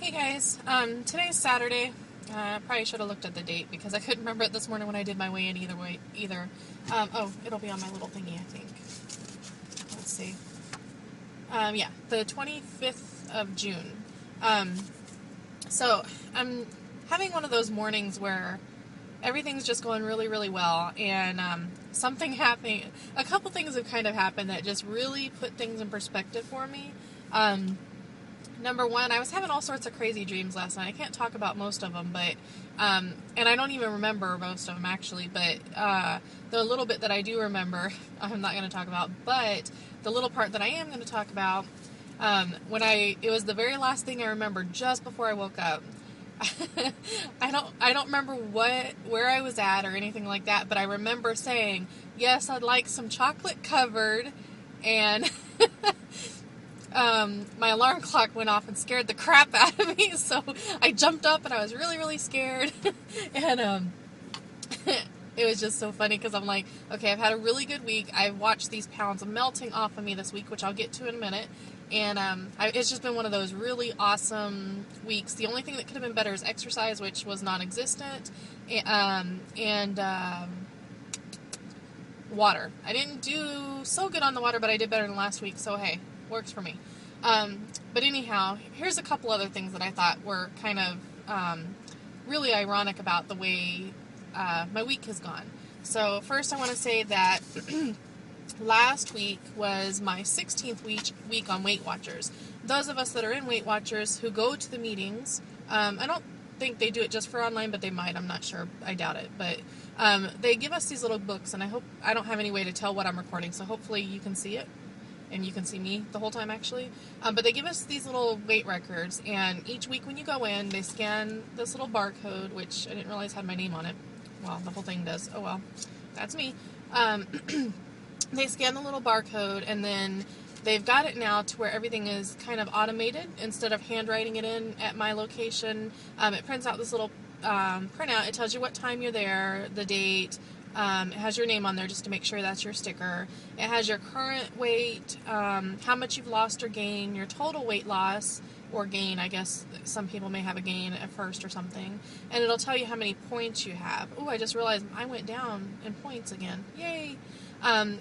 Hey guys, today's Saturday. I probably should have looked at the date because I couldn't remember it this morning when I did my weigh-in either. Oh, it'll be on my little thingy, I think. Let's see. Yeah, the 25th of June. So I'm having one of those mornings where everything's just going really, really well, and something happening. A couple things have kind of happened that just really put things in perspective for me. Number one, I was having all sorts of crazy dreams last night. I can't talk about most of them, but, and I don't even remember most of them actually, but, the little bit that I do remember, I'm not going to talk about, but the little part that I am going to talk about, it was the very last thing I remember just before I woke up. I don't remember where I was at or anything like that, but I remember saying, yes, I'd like some chocolate covered, and my alarm clock went off and scared the crap out of me, so I jumped up and I was really, really scared, and it was just so funny because I'm like, okay, I've had a really good week. I've watched these pounds melting off of me this week, which I'll get to in a minute, and it's just been one of those really awesome weeks. The only thing that could have been better is exercise, which was non-existent, and water. I didn't do so good on the water, but I did better than last week, so hey, works for me. But anyhow, here's a couple other things that I thought were kind of really ironic about the way my week has gone. So first I want to say that last week was my 16th week on Weight Watchers. Those of us that are in Weight Watchers who go to the meetings, I don't think they do it just for online, but they might. I'm not sure. I doubt it. But they give us these little books, and I don't have any way to tell what I'm recording, so hopefully you can see it. And you can see me the whole time, actually. But they give us these little weight records, and each week when you go in, they scan this little barcode, which I didn't realize had my name on it. Well, the whole thing does. Oh, well. That's me. They scan the little barcode, and then they've got it now to where everything is kind of automated. Instead of handwriting it in at my location, it prints out this little printout. It tells you what time you're there, the date. It has your name on there just to make sure that's your sticker. It has your current weight, how much you've lost or gained, your total weight loss or gain. I guess some people may have a gain at first or something. And it'll tell you how many points you have. Oh, I just realized I went down in points again. Yay!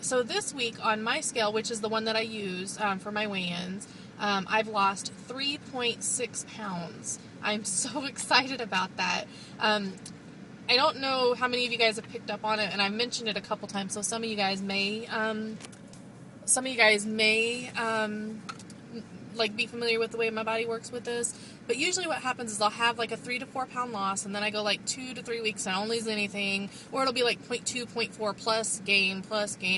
So this week on my scale, which is the one that I use for my weigh-ins, I've lost 3.6 pounds. I'm so excited about that. I don't know how many of you guys have picked up on it, and I've mentioned it a couple times, so some of you guys may like be familiar with the way my body works with this. But usually what happens is I'll have like a 3 to 4 pound loss, and then I go like 2 to 3 weeks and I don't lose anything, or it'll be like 0.2, 0.4 plus gain,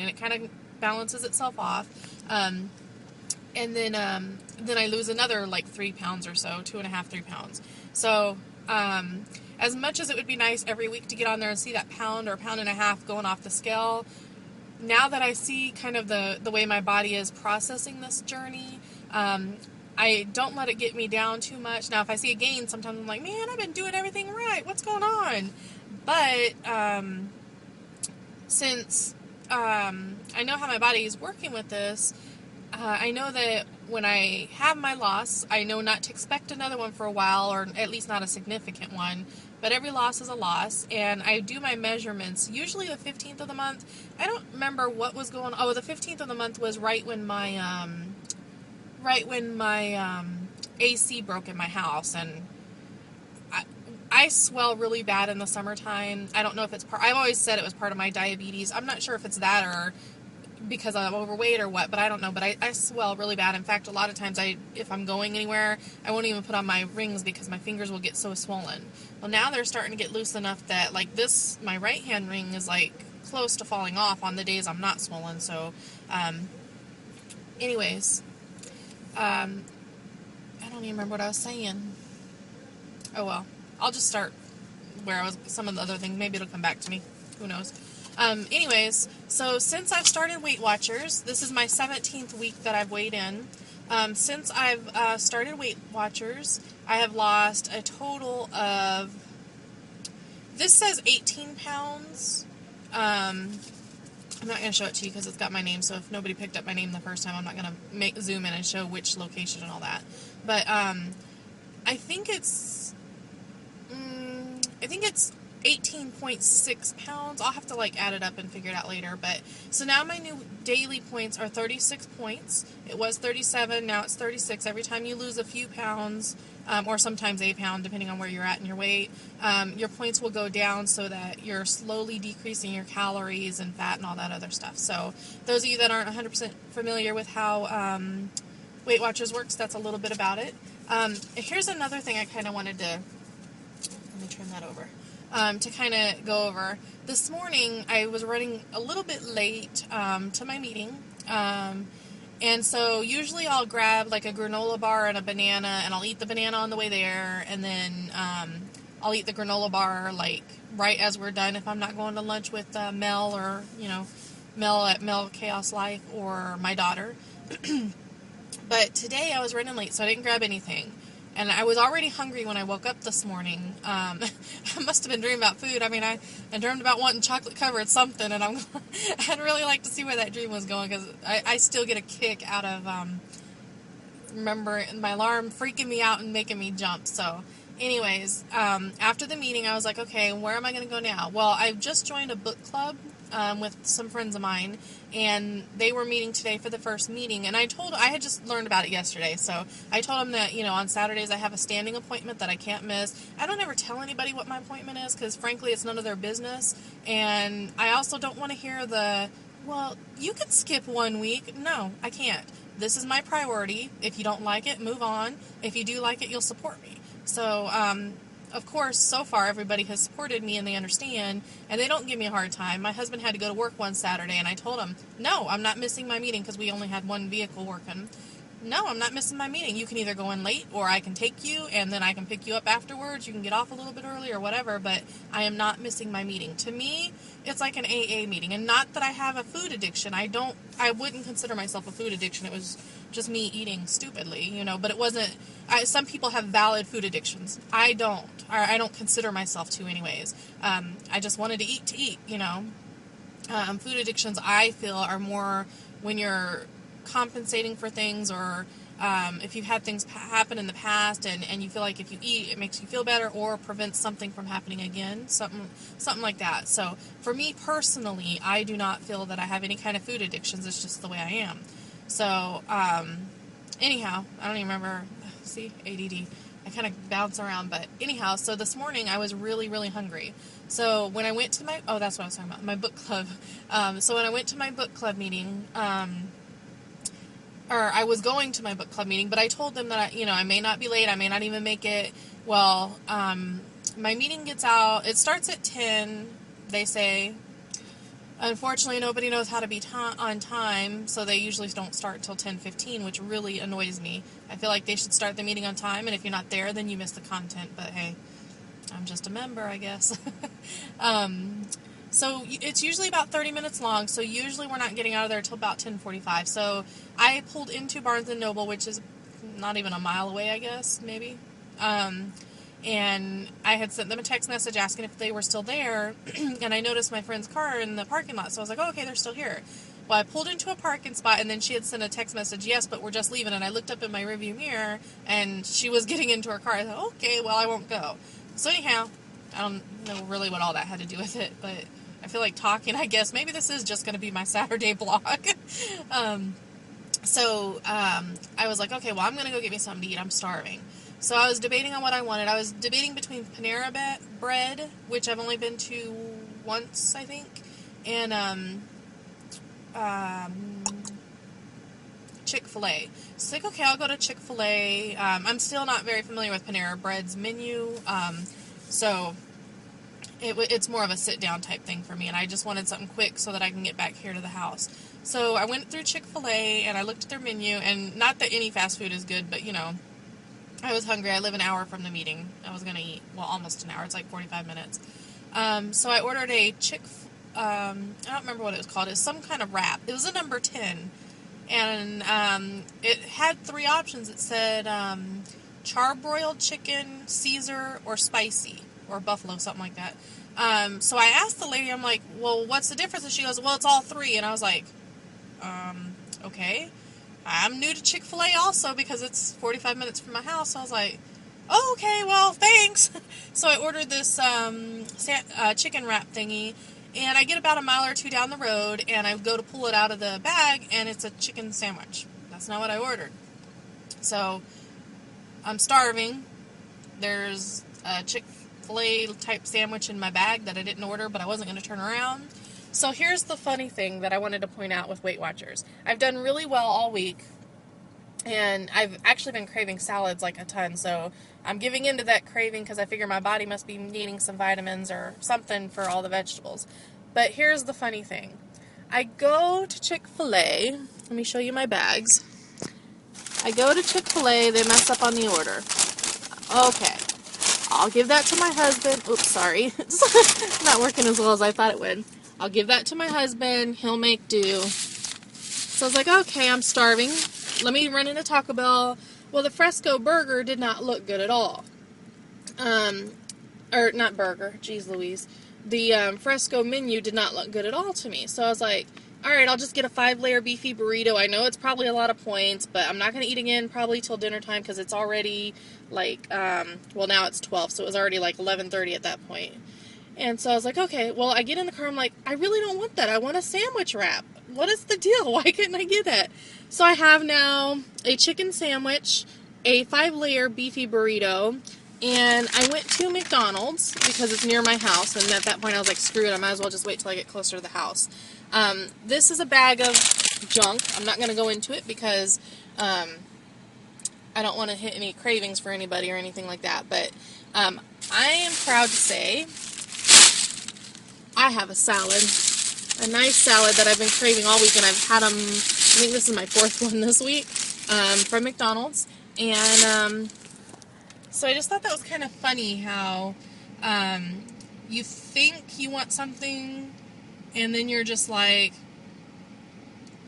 and it kind of balances itself off. And then I lose another like 3 pounds or so, 2.5, 3 pounds. So, as much as it would be nice every week to get on there and see that pound or pound and a half going off the scale, now that I see kind of the way my body is processing this journey, I don't let it get me down too much. Now, if I see a gain, sometimes I'm like, man, I've been doing everything right. What's going on? But since I know how my body is working with this, I know that when I have my loss, I know not to expect another one for a while, or at least not a significant one. But every loss is a loss, and I do my measurements usually the 15th of the month. I don't remember what was going on. Oh, the 15th of the month was right when my AC broke in my house, and I swell really bad in the summertime. I don't know if it's I've always said it was part of my diabetes. I'm not sure if it's that or because I'm overweight or what, but I don't know. But I swell really bad. In fact, a lot of times if I'm going anywhere, I won't even put on my rings because my fingers will get so swollen. Well, now they're starting to get loose enough that like my right hand ring is like close to falling off on the days I'm not swollen. So, anyways, I don't even remember what I was saying. Oh well, I'll just start where I was. Some of the other things, maybe it'll come back to me. Who knows? Anyways, so since I've started Weight Watchers, this is my 17th week that I've weighed in. Since I've started Weight Watchers, I have lost a total of, this says 18 pounds. I'm not going to show it to you because it's got my name, so if nobody picked up my name the first time, I'm not going to zoom in and show which location and all that. But I think it's 18.6 pounds. I'll have to add it up and figure it out later. But so now my new daily points are 36 points. It was 37, now it's 36. Every time you lose a few pounds, or sometimes a pound, depending on where you're at in your weight, your points will go down so that you're slowly decreasing your calories and fat and all that other stuff. So those of you that aren't 100% familiar with how Weight Watchers works, that's a little bit about it. Here's another thing I kind of wanted to, let me turn that over, to kind of go over. This morning, I was running a little bit late to my meeting, and so usually I'll grab a granola bar and a banana, and I'll eat the banana on the way there, and then I'll eat the granola bar right as we're done if I'm not going to lunch with Mel or, Mel at Mel Chaos Life or my daughter. But today I was running late, so I didn't grab anything. And I was already hungry when I woke up this morning. I must have been dreaming about food. I mean, I dreamed about wanting chocolate-covered something, and I'd really like to see where that dream was going, because I still get a kick out of, remember my alarm freaking me out and making me jump. So, anyways, after the meeting, I was like, okay, where am I going to go now? Well, I've just joined a book club with some friends of mine, and they were meeting today for the first meeting, and I had just learned about it yesterday, so I told them that, on Saturdays I have a standing appointment that I can't miss. I don't ever tell anybody what my appointment is, because frankly it's none of their business, and I also don't want to hear well, you can skip 1 week. No, I can't. This is my priority. If you don't like it, move on. If you do like it, you'll support me. So, of course, so far everybody has supported me and they understand, and they don't give me a hard time. My husband had to go to work one Saturday, and I told him, no, I'm not missing my meeting, because we only had one vehicle working. No, I'm not missing my meeting. You can either go in late, or I can take you, and then I can pick you up afterwards. You can get off a little bit early or whatever, but I am not missing my meeting. To me, it's like an AA meeting, and not that I have a food addiction. I wouldn't consider myself a food addiction. It was just me eating stupidly, but it wasn't. Some people have valid food addictions. I don't. Or I don't consider myself to, anyways. I just wanted to eat. Food addictions, I feel, are more when you're compensating for things, or if you've had things happen in the past and you feel like if you eat it makes you feel better or prevents something from happening again, something like that. So for me personally, I do not feel that I have any kind of food addictions. It's just the way I am. So anyhow, I don't even remember. See, ADD. I kind of bounce around, but anyhow, so this morning I was really, really hungry. So when I went to that's what I was talking about, my book club. So when I went to my book club meeting, or I was going to my book club meeting, but I told them that, I may not be late, I may not even make it. Well, my meeting gets out, it starts at 10, they say. Unfortunately, nobody knows how to be on time, so they usually don't start till 10:15, which really annoys me. I feel like they should start the meeting on time, and if you're not there, then you miss the content, but hey, I'm just a member, I guess. So it's usually about 30 minutes long, so usually we're not getting out of there until about 10:45. So I pulled into Barnes & Noble, which is not even a mile away, I guess, maybe. And I had sent them a text message asking if they were still there, and I noticed my friend's car in the parking lot, so I was like, oh, okay, they're still here. Well, I pulled into a parking spot, and then she had sent a text message, yes, but we're just leaving, and I looked up in my rearview mirror, and she was getting into her car. I thought, okay, well, I won't go. So anyhow, I don't know really what all that had to do with it, but I feel like talking, I guess. Maybe this is just going to be my Saturday blog. So I was like, okay, well, I'm going to go get me something to eat. I'm starving. So I was debating on what I wanted. I was debating between Panera Bread, which I've only been to once, I think, and Chick-fil-A. So like, okay, I'll go to Chick-fil-A. I'm still not very familiar with Panera Bread's menu, so it's more of a sit-down type thing for me, and I just wanted something quick so that I can get back here to the house. So I went through Chick-fil-A, and I looked at their menu, and not that any fast food is good, but, I was hungry. I live an hour from the meeting. I was going to eat, well, almost an hour. It's like 45 minutes. So I ordered a I don't remember what it was called. It was some kind of wrap. It was a number 10. And it had 3 options. It said charbroiled chicken, Caesar, or spicy, or buffalo, something like that. So I asked the lady, I'm like, well, what's the difference? And she goes, well, it's all 3. And I was like, okay. I'm new to Chick-fil-A also because it's 45 minutes from my house. So I was like, oh, okay, well, thanks. So I ordered this chicken wrap thingy, and I get about a mile or two down the road, and I go to pull it out of the bag, and it's a chicken sandwich. That's not what I ordered. So I'm starving. There's a Chick-fil-A type sandwich in my bag that I didn't order, but I wasn't going to turn around. So here's the funny thing that I wanted to point out with Weight Watchers. I've done really well all week, and I've actually been craving salads like a ton, so I'm giving into that craving because I figure my body must be needing some vitamins or something for all the vegetables. But here's the funny thing. I go to Chick-fil-A. Let me show you my bags. I go to Chick-fil-A. They mess up on the order. Okay. I'll give that to my husband. Oops, sorry. It's not working as well as I thought it would. I'll give that to my husband. He'll make do. So I was like, okay, I'm starving. Let me run into Taco Bell. Well, the Fresco burger did not look good at all. Or not burger, geez Louise. The Fresco menu did not look good at all to me. So I was like, alright, I'll just get a 5-layer beefy burrito. I know it's probably a lot of points, but I'm not going to eat again probably till dinner time because it's already like, well, now it's 12, so it was already like 11:30 at that point. And so I was like, okay, well, I get in the car, I'm like, I really don't want that. I want a sandwich wrap. What is the deal? Why couldn't I get that? So I have now a chicken sandwich, a 5-layer beefy burrito, and I went to McDonald's because it's near my house, and at that point I was like, screw it, I might as well just wait till I get closer to the house. This is a bag of junk. I'm not going to go into it because I don't want to hit any cravings for anybody or anything like that, but I am proud to say I have a salad, a nice salad that I've been craving all week, and I've had them, I think this is my 4th one this week, from McDonald's, and so I just thought that was kind of funny how you think you want something, and then you're just like,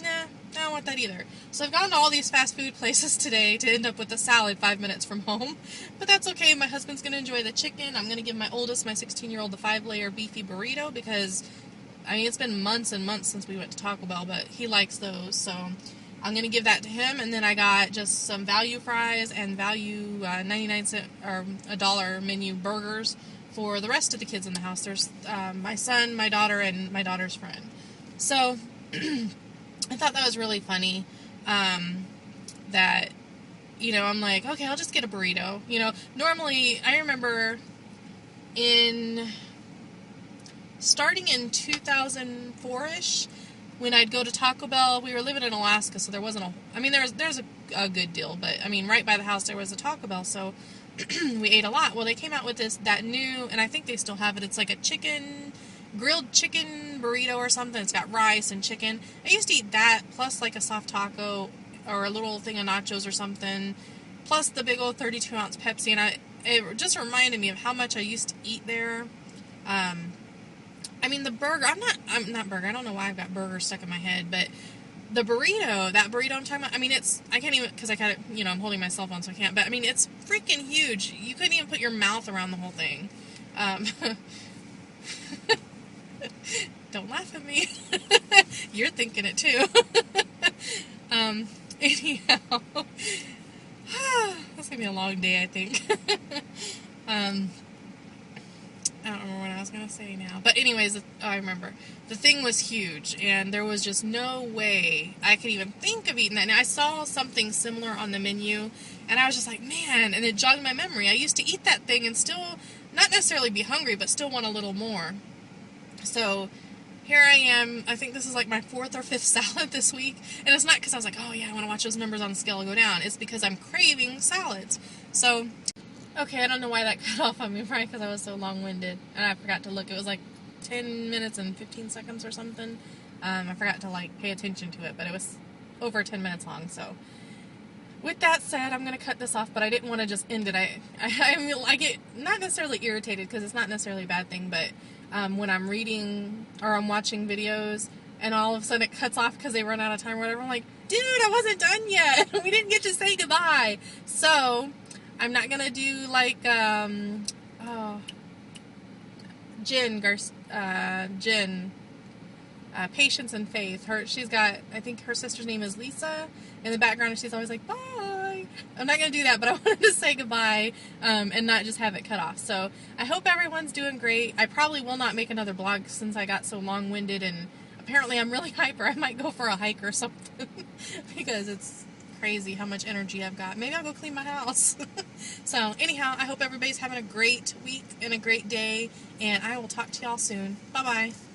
nah, I don't want that either. So I've gone to all these fast food places today to end up with a salad 5 minutes from home. But that's okay. My husband's going to enjoy the chicken. I'm going to give my oldest, my 16-year-old, the 5-layer beefy burrito because, I mean, it's been months and months since we went to Taco Bell, but he likes those. So I'm going to give that to him. And then I got just some value fries and value 99-cent or $1 menu burgers for the rest of the kids in the house. There's my son, my daughter, and my daughter's friend. So I thought that was really funny that, you know, I'm like, okay, I'll just get a burrito. You know, normally, I remember starting in 2004-ish, when I'd go to Taco Bell, we were living in Alaska, so there wasn't there's a good deal, but, I mean, right by the house there was a Taco Bell, so we ate a lot. Well, they came out with that new, and I think they still have it, it's like a grilled chicken burrito or something. It's got rice and chicken. I used to eat that, plus like a soft taco, or a little thing of nachos or something, plus the big old 32-ounce Pepsi, and it just reminded me of how much I used to eat there. I mean, the burger, I'm not burger, I don't know why I've got burger stuck in my head, but the burrito, that burrito I'm talking about, I mean, I can't even, because I kind of, you know, I'm holding my cell phone, so I can't, but I mean, it's freaking huge. You couldn't even put your mouth around the whole thing. Don't laugh at me. You're thinking it too. Anyhow, that's gonna be a long day, I think. I don't remember what I was gonna say now. But anyways, I remember. The thing was huge, and there was just no way I could even think of eating that. And I saw something similar on the menu, and I was just like, man, and it jogged my memory. I used to eat that thing and still not necessarily be hungry, but still want a little more. So here I am. I think this is like my 4th or 5th salad this week. And it's not because I was like, oh yeah, I want to watch those numbers on the scale go down. It's because I'm craving salads. So, okay, I don't know why that cut off on me, probably because I was so long-winded. And I forgot to look. It was like 10 minutes and 15 seconds or something. I forgot to like pay attention to it, but it was over 10 minutes long. So with that said, I'm going to cut this off, but I didn't want to just end it. I get not necessarily irritated because it's not necessarily a bad thing, but when I'm reading or I'm watching videos and all of a sudden it cuts off because they run out of time or whatever, I'm like, dude, I wasn't done yet. We didn't get to say goodbye. So I'm not going to do like, Jen, Patience and Faith. She's got, I think her sister's name is Lisa in the background, and she's always like, bye. I'm not going to do that, but I wanted to say goodbye and not just have it cut off. So I hope everyone's doing great. I probably will not make another blog since I got so long-winded, and apparently I'm really hyper. I might go for a hike or something because it's crazy how much energy I've got. Maybe I'll go clean my house. So anyhow, I hope everybody's having a great week and a great day, and I will talk to y'all soon. Bye-bye.